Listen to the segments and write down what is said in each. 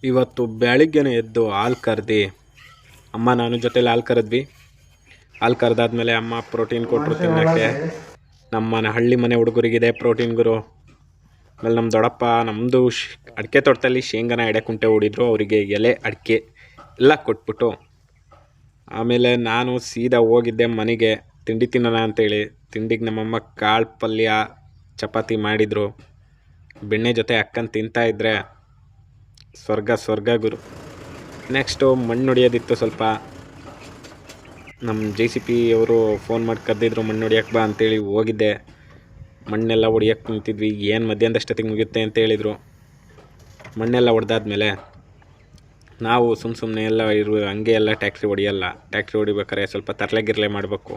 ಇವತ್ತು ಬೆಳಿಗ್ಗೆನೇ ಎದ್ದು ಹಾಲು ಕರೆದು ಅಮ್ಮ ನಾನು ಜೊತೆಲಿ ಹಾಲು ಕರೆದ್ವಿ. ಹಾಲು ಕರೆದಾದ್ಮೇಲೆ ಅಮ್ಮ ಪ್ರೋಟೀನ್ ಕೊಟ್ಟರು ತಿನ್ನೋಕ್ಕೆ. ನಮ್ಮ ಹಳ್ಳಿ ಮನೆ ಹುಡುಗರಿಗಿದೆ ಪ್ರೋಟೀನ್ ಗುರು. ಆಮೇಲೆ ನಮ್ಮ ದೊಡ್ಡಪ್ಪ ನಮ್ಮದು ಅಡಿಕೆ ತೋಟದಲ್ಲಿ ಶೇಂಗಾನ ಎಡೆಕುಂಟೆ ಹೂಡಿದ್ರು, ಅವರಿಗೆ ಎಲೆ ಅಡಿಕೆ ಎಲ್ಲ ಕೊಟ್ಬಿಟ್ಟು ಆಮೇಲೆ ನಾನು ಸೀದಾ ಹೋಗಿದ್ದೆ ಮನೆಗೆ ತಿಂಡಿ ತಿನ್ನೋಣ ಅಂತೇಳಿ. ತಿಂಡಿಗೆ ನಮ್ಮಮ್ಮ ಕಾಳು ಪಲ್ಯ ಚಪಾತಿ ಮಾಡಿದರು. ಬೆಣ್ಣೆ ಜೊತೆ ಹಾಕ್ಕೊಂಡು ತಿಂತಾಯಿದ್ರೆ ಸ್ವರ್ಗ ಗುರು. ನೆಕ್ಸ್ಟು ಮಣ್ಣು ಹೊಡಿಯೋದಿತ್ತು ಸ್ವಲ್ಪ. ನಮ್ಮ JCP ಅವರು ಫೋನ್ ಮಾಡಿ ಕರೆದಿದ್ರು ಮಣ್ಣು ಹೊಡಿಯೋಕ್ಕೆ ಬಾ ಅಂತೇಳಿ. ಹೋಗಿದ್ದೆ. ಮಣ್ಣೆಲ್ಲ ಹೊಡಿಯೋಕ್ಕೆ ನಿಂತಿದ್ವಿ. ಏನು ಮಧ್ಯಾಹ್ನದಷ್ಟೊತ್ತಿಗೆ ಮುಗಿಯುತ್ತೆ ಅಂತ ಹೇಳಿದರು. ಮಣ್ಣೆಲ್ಲ ಹೊಡೆದಾದ್ಮೇಲೆ ನಾವು ಸುಮ್ಮನೆ ಎಲ್ಲ ಹಂಗೆ ಎಲ್ಲ ಟ್ಯಾಕ್ಟ್ರಿ ಹೊಡಿಯಲ್ಲ. ಟ್ಯಾಕ್ಟ್ರಿ ಹೊಡಿಬೇಕಾರೆ ಸ್ವಲ್ಪ ತರಲೆ ಮಾಡಬೇಕು.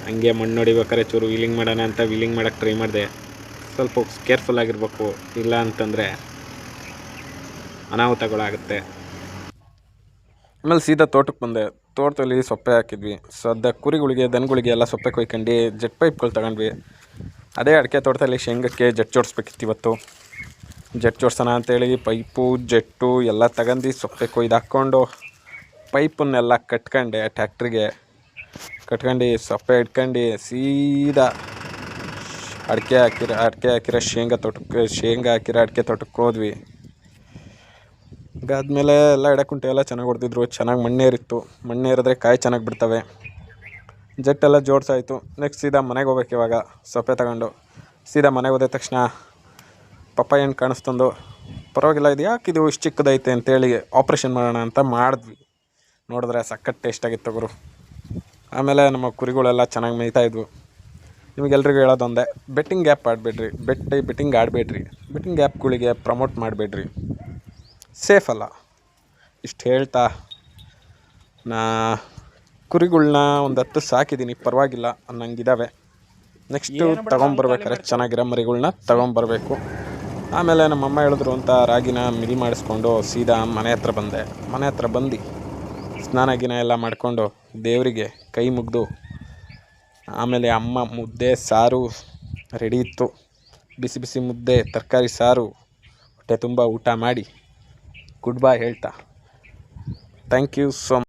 ಹಂಗೆ ಮಣ್ಣು ಹೊಡಿಬೇಕಾರೆ ಚೂರು ವೀಲಿಂಗ್ ಮಾಡೋಣ ಅಂತ ವೀಲಿಂಗ್ ಮಾಡೋಕ್ಕೆ ಟ್ರೈ ಮಾಡಿದೆ. ಸ್ವಲ್ಪ ಕೇರ್ಫುಲ್ ಆಗಿರಬೇಕು, ಇಲ್ಲ ಅಂತಂದರೆ ಅನಾಹುತಗಳಾಗುತ್ತೆ. ಆಮೇಲೆ ಸೀದಾ ತೋಟಕ್ಕೆ ಬಂದೆ. ತೋಟದಲ್ಲಿ ಸೊಪ್ಪೆ ಹಾಕಿದ್ವಿ. ಸದ್ಯ ಕುರಿಗಳಿಗೆ ದನಗಳಿಗೆ ಎಲ್ಲ ಸೊಪ್ಪೆ ಕೊಯ್ಕೊಂಡು ಜೆಟ್ ಪೈಪ್ಗಳು ತಗೊಂಡ್ವಿ. ಅದೇ ಅಡಿಕೆ ತೋಟದಲ್ಲಿ ಶೇಂಗಕ್ಕೆ ಜೆಟ್ ಜೋಡಿಸ್ಬೇಕಿತ್ತು ಇವತ್ತು. ಜೆಟ್ ಜೋಡಿಸೋಣ ಅಂತೇಳಿ ಪೈಪು ಜೆಟ್ಟು ಎಲ್ಲ ತಗೊಂಡು ಸೊಪ್ಪೆ ಕೊಯ್ದು ಹಾಕ್ಕೊಂಡು ಪೈಪನ್ನೆಲ್ಲ ಕಟ್ಕೊಂಡೆ. ಟ್ಯಾಕ್ಟ್ರಿಗೆ ಕಟ್ಕೊಂಡು ಸೊಪ್ಪೆ ಇಟ್ಕೊಂಡು ಸೀದಾ ಅಡಿಕೆ ಹಾಕಿರೋ ಶೇಂಗಾ ಹಾಕಿರೋ ಅಡಿಕೆ ತೋಟಕ್ಕೆ ಹೋದ್ವಿ. ಅದಾದಮೇಲೆ ಎಲ್ಲ ಎಡೆಕುಂಟೆ ಎಲ್ಲ ಚೆನ್ನಾಗಿ ಹೊಡೆದಿದ್ರು. ಚೆನ್ನಾಗಿ ಮಣ್ಣೇರಿತ್ತು. ಮಣ್ಣೇರಿದ್ರೆ ಕಾಯಿ ಚೆನ್ನಾಗಿ ಬಿಡ್ತವೆ. ಜೆಟ್ಟೆಲ್ಲ ಜೋಡಿಸಾಯಿತು. ನೆಕ್ಸ್ಟ್ ಸೀದಾ ಮನೆಗೆ ಹೋಗ್ಬೇಕು. ಇವಾಗ ಸೊಪ್ಪೆ ತಗೊಂಡು ಸೀದಾ ಮನೆಗೆ ಹೋದ ತಕ್ಷಣ ಪಪ್ಪಾಯ ಹಣ್ಣು ಕಾಣಿಸ್ತಂದು, ಪರವಾಗಿಲ್ಲ ಇದು ಯಾಕೆ ಇದು ಇಷ್ಟು ಚಿಕ್ಕದೈತೆ ಅಂತೇಳಿ ಆಪ್ರೇಷನ್ ಮಾಡೋಣ ಅಂತ ಮಾಡಿದ್ವಿ. ನೋಡಿದ್ರೆ ಸಖತ್ ಟೇಸ್ಟಾಗಿತ್ತು ಗುರು. ಆಮೇಲೆ ನಮ್ಮ ಕುರಿಗಳೆಲ್ಲ ಚೆನ್ನಾಗಿ ಮೇಯ್ತಾಯಿದ್ವು. ನಿಮಗೆಲ್ರಿಗೂ ಹೇಳೋದೊಂದೇ, ಬೆಟ್ಟಿಂಗ್ ಆ್ಯಪ್ ಆಡಬೇಡ್ರಿ. ಬೆಟ್ಟಿಂಗ್ ಆಡಬೇಡ್ರಿ. ಬೆಟ್ಟಿಂಗ್ ಆ್ಯಪ್ಗಳಿಗೆ ಪ್ರಮೋಟ್ ಮಾಡಬೇಡ್ರಿ, ಸೇಫ್ ಅಲ್ಲ. ಇಷ್ಟು ಹೇಳ್ತಾ ಕುರಿಗಳ್ನ ಒಂದು 10 ಸಾಕಿದ್ದೀನಿ, ಪರವಾಗಿಲ್ಲ ಅನ್ನಂಗಿದ್ದಾವೆ. ನೆಕ್ಸ್ಟು ತೊಗೊಂಬರ್ಬೇಕಾರೆ ಚೆನ್ನಾಗಿರೋ ಮರಿಗಳ್ನ ತೊಗೊಂಬರ್ಬೇಕು. ಆಮೇಲೆ ನಮ್ಮಮ್ಮ ಹೇಳಿದ್ರು ಅಂತ ರಾಗಿನ ಮಿಲ್ ಮಾಡಿಸ್ಕೊಂಡು ಸೀದಾ ಮನೆ ಹತ್ರ ಬಂದೆ. ಮನೆ ಹತ್ರ ಬಂದು ಸ್ನಾನ ಎಲ್ಲ ಮಾಡಿಕೊಂಡು ದೇವರಿಗೆ ಕೈ ಮುಗಿದು ಆಮೇಲೆ ಅಮ್ಮ ಮುದ್ದೆ ಸಾರು ರೆಡಿ ಇತ್ತು. ಬಿಸಿ ಬಿಸಿ ಮುದ್ದೆ ತರಕಾರಿ ಸಾರು ಹೊಟ್ಟೆ ತುಂಬ ಊಟ ಮಾಡಿ ಗುಡ್ ಬೈ ಹೇಳ್ತಾ ಥ್ಯಾಂಕ್ ಯು ಸೋ ಮಚ್.